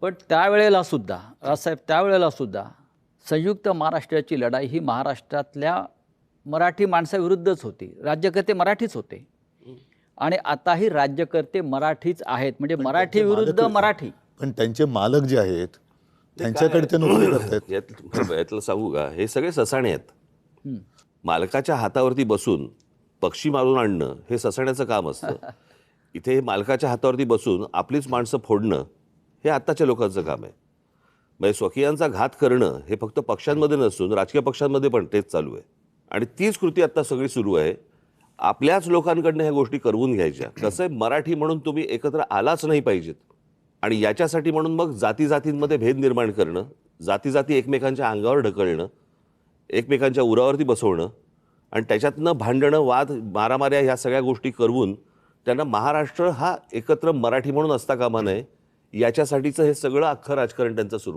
पण त्यावेळेला सुद्धा राजसाहेब त्यावेळेला सुद्धा संयुक्त महाराष्ट्राची लढाई ही महाराष्ट्रातल्या मराठी माणसाविरुद्धच होती. राज्यकर्ते मराठीच होते आणि आताही राज्यकर्ते मराठीच आहेत. म्हणजे मराठी विरुद्ध मराठी. पण त्यांचे मालक जे आहेत त्यांच्याकडे ते नोकरी करतात. यातलं सांगू का, हे सगळे ससाणे आहेत. मालकाच्या हातावरती बसून पक्षी मारून आणणं हे ससाण्याचं काम असतं. इथे मालकाच्या हातावरती बसून आपलीच माणसं फोडणं हे आत्ताच्या लोकांचं काम आहे. म्हणजे स्वकीयांचा घात करणं हे फक्त पक्षांमध्ये नसून राजकीय पक्षांमध्ये पण तेच चालू आहे. आणि तीच कृती आता सगळी सुरू आहे. आपल्याच लोकांकडनं ह्या गोष्टी करवून घ्यायच्या. कसं आहे, मराठी म्हणून तुम्ही एकत्र आलाच नाही पाहिजेत. आणि याच्यासाठी म्हणून मग जाती जातींमध्ये भेद निर्माण करणं, जाती जाती एकमेकांच्या अंगावर ढकलणं, एकमेकांच्या उरावरती बसवणं आणि त्याच्यातनं भांडणं, वाद, मारामाऱ्या ह्या सगळ्या गोष्टी करवून त्यांना महाराष्ट्र हा एकत्र मराठी म्हणून असता कामा नये याच्यासाठीचं हे सगळं अख्खं राजकारण त्यांचं सुरू आहे.